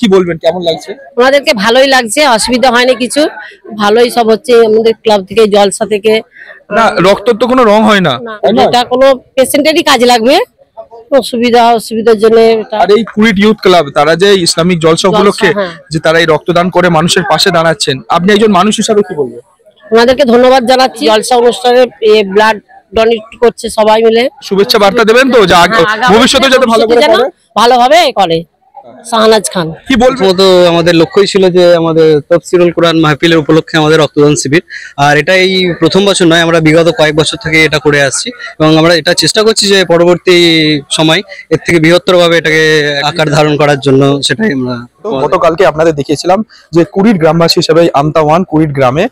কি বলবেন, কেমন লাগছে? ওনাদেরকে ভালোই লাগছে, অসুবিধা হয়নি কিছু, ভালোই সব হচ্ছে আমাদের ক্লাব থেকে, জলসা থেকে। না, রক্তর তো কোনো রং হয় না, এটা কোনো পেশেন্টেরই কাজে লাগবে, অসুবিধার জন্য। আর এই কুড়িট ইউথ ক্লাব তারা যে ইসলামিক জলসা উপলক্ষে যে তারা এই রক্তদান করে মানুষের পাশে দাঁড়াচ্ছেন, আপনি একজন মানুষ হিসাবে কি বলবেন? ওনাদেরকে ধন্যবাদ জানাচ্ছি। জলসা অনুষ্ঠানে ব্লাড ডোনেট করছে সবাই মিলে। শুভেচ্ছা বার্তা দেবেন তো যে ভবিষ্যতে যাতে ভালোভাবে করে। শাহনাজ খান কি বলবো, তো আমাদের লক্ষ্যই ছিল যে আমাদের তাফসিরুল কোরআন মাহফিলের উপলক্ষে আমাদের রক্তদান শিবির। আর এটা এই প্রথম বছর নয়, আমরা বিগত কয়েক বছর থেকে এটা করে আসছি এবং আমরা এটা চেষ্টা করছি যে পরবর্তী সময় এর থেকে বৃহত্তরভাবে এটাকে আকার ধারণ করার জন্য। সেটাই আমরা গতকালকে আপনাদের দেখিয়েছিলাম যে কুড়িট গ্রামবাসী হিসেবে আমতা ওয়ান কুড়িট গ্রামে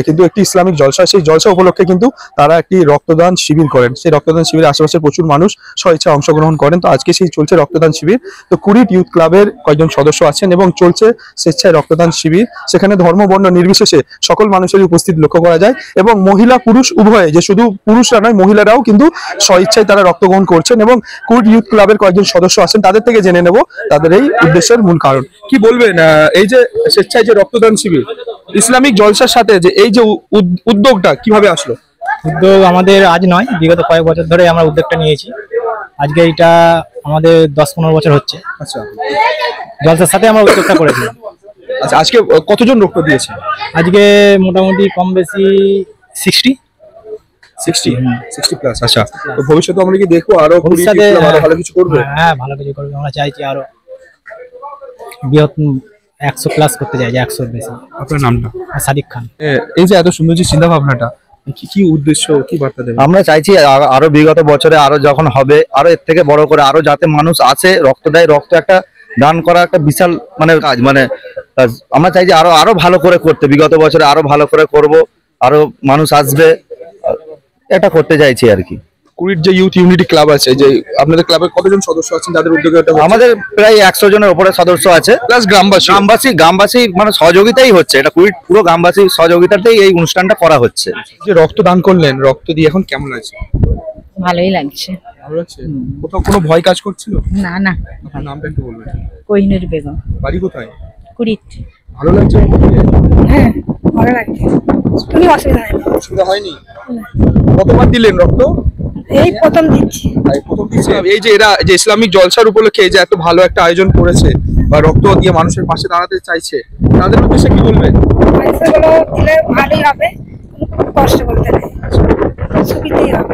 কিন্তু একটি ইসলামিক জলসা, সেই জলসা উপলক্ষে কিন্তু তারা একটি রক্তদান শিবির করেন। সেই রক্তদান শিবিরে আশেপাশের প্রচুর মানুষ স্বেচ্ছা অংশগ্রহণ করেন। তো আজকে সেই চলছে রক্তদান শিবির। তো কুড়িট ইউথ ক্লাবের কয়েকজন সদস্য আছেন এবং চলছে স্বেচ্ছায় রক্তদান শিবির। সেখানে ধর্ম বর্ণ নির্বিশেষে সকল মানুষেরই উপস্থিত লক্ষ্য করা যায় এবং মহিলা পুরুষ উভয়ে, যে শুধু পুরুষরা নয় মহিলারাও কিন্তু স্বেচ্ছায় তারা রক্তগ্রহণ করছেন। এবং কুড়িট ইউথ ক্লাবের কয়েকজন সদস্য আছেন, তাদের থেকে জেনে নেব তাদের এই উদ্দেশ্যের মূল কারণ কি। বলবেন এই যে স্বেচ্ছায় যে রক্তদান শিবির ইসলামিক জলসার সাথে যে এই যে উদ্যোগটা কিভাবে আসলো? উদ্যোগ আমাদের আজ নয়, বিগত কয়েক বছর ধরে আমরা উদ্যোগটা নিয়েছি। আজকে এটা আমাদের 10-15 বছর হচ্ছে। আচ্ছা, জলসার সাথে আমরা উদ্যোগটা করেছি। আচ্ছা, আজকে কতজন রক্ত দিয়েছে? আজকে মোটামুটি কম বেশি 60 প্লাস। আচ্ছা, তো ভবিষ্যতে আমরা কি দেখবো আরো ভালো কিছু করবে? হ্যাঁ, ভালো কিছু করবে। আমরা চাইছি আরো বৃহৎ 100 প্লাস করতে চাই, 100 বেশি। আপনার নামটা? সাদিক খান। এই যে এত সুন্দর যে চিন্তা ভাবনাটা, কি উদ্দেশ্য, কি বার্তা দেবেন? আমরা চাইছি আরো বিগত বছরে আরো যখন হবে আরো এর থেকে বড় করে আরো যাতে মানুষ আছে রক্ত দেয়। রক্ত একটা দান করা একটা বিশাল কাজ, আমরা চাইছি আরো ভালো করে করতে। বিগত বছরে আরো ভালো করে করব, আরো মানুষ আসবে, এটা করতে চাইছি আর কি। কুড়িট যে ইউথ ইউনিটি ক্লাব আছে, যে আপনাদের ক্লাবের কতজন সদস্য আছেন যাদের উদ্যোগে এটা? আমাদের প্রায় 100 জনের উপরে সদস্য আছে, প্লাস গ্রামবাসী সহযোগিতাই হচ্ছে। এটা কুড়িট পুরো গ্রামবাসী সহযোগিতাতেই এই অনুষ্ঠানটা করা হচ্ছে। যে রক্তদান করলেন, রক্ত দিয়ে এখন কেমন লাগছে? ভালোই লাগছে। ভালো লাগছে? কোথাও কোনো ভয় কাজ করছিল? না না। আপনার নামটা একটু বলবেন? কোহিনুর বেগম। বাড়ি কোথায়? কুড়িট। ভালো লাগছে? হ্যাঁ, ভালো লাগছে। কোনো অসুবিধা হয়নি? কতবার দিলেন রক্ত? এই প্রথম দিচ্ছি। এই যে এরা যে ইসলামিক জলসার উপলক্ষে যে এত ভালো একটা আয়োজন করেছে বা রক্ত দিয়ে মানুষের পাশে দাঁড়াতে চাইছে, তাদের উদ্দেশ্যে কি বলবেন? পয়সাগুলো দিলে ভালোই হবে, কষ্ট করতে নেই, সুবিধাই হবে।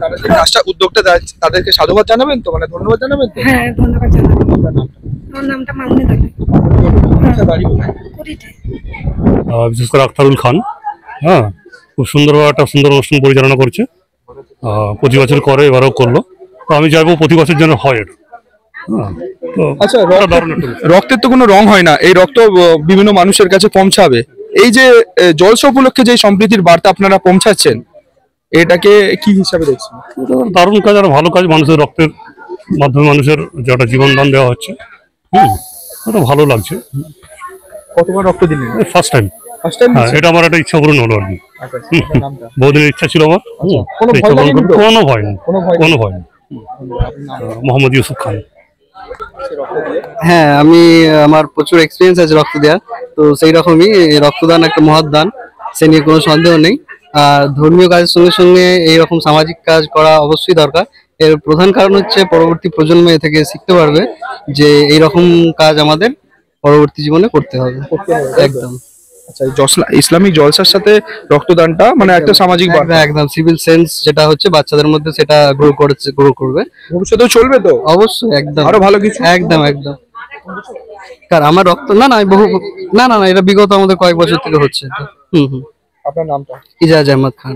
তারা যে কাজটা উদ্যোগটা তাদেরকে সাধুবাদ জানাবেন তো, ধন্যবাদ জানাবেন তো? হ্যাঁ, ধন্যবাদ জানাবেন। আমার নামটা মামুনি দাঁড়াবে। বিশেষ করে আখতারুল খান। হ্যাঁ, খুব সুন্দরভাবে একটা সুন্দর অনুষ্ঠান পরিচালনা করছে। প্রতি বছর করে, এবারও করলো। তো আমি চাইবো প্রতি বছর যেন হয়। আচ্ছা, রক্তের তো কোনো রং হয় না, এই রক্ত বিভিন্ন মানুষের কাছে পৌঁছাবে। এই যে জলসা উপলক্ষে যে সম্প্রীতির বার্তা আপনারা পৌঁছাচ্ছেন, এটাকে কি হিসাবে দেখছেন? দারুণ কাজ, আর ভালো কাজ। মানুষের রক্তের মাধ্যমে মানুষের যে একটা জীবনদান দেওয়া হচ্ছে, এটা ভালো লাগছে। কতবার রক্ত দিলেন? First time. হ্যাঁ, এটা আমার একটা ইচ্ছা পূরণ হলো আর কি। বহুদিনের ইচ্ছা ছিল আমার। কোনো ভয় নেই। মোহাম্মদ ইউসুফ খান। হ্যাঁ, আমার প্রচুর এক্সপিরিয়েন্স আছে রক্ত দেওয়ার। তো সেই রকমই রক্তদান একটা মহৎ দান, সে নিয়ে কোনো সন্দেহ নেই। আর ধর্মীয় কাজের সঙ্গে সঙ্গে এইরকম সামাজিক কাজ করা অবশ্যই দরকার। এর প্রধান কারণ হচ্ছে পরবর্তী প্রজন্ম এ থেকে শিখতে পারবে যে এইরকম কাজ আমাদের পরবর্তী জীবনে করতে হবে। একদম। আচ্ছা, ইসলামিক জলসার সাথে রক্তদানটা একটা সামাজিক বার্তা, একদম সিভিল সেন্স যেটা হচ্ছে বাচ্চাদের মধ্যে, সেটা গ্রো করবে। ভবিষ্যতেও চলবে তো? অবশ্যই, একদম আরো ভালো কিছু। একদম। কারণ আমার রক্ত না এটা বিগত আমাদের কয়েক বছর থেকে হচ্ছে। আপনার নামটা? ইজাজ আহমদ খান।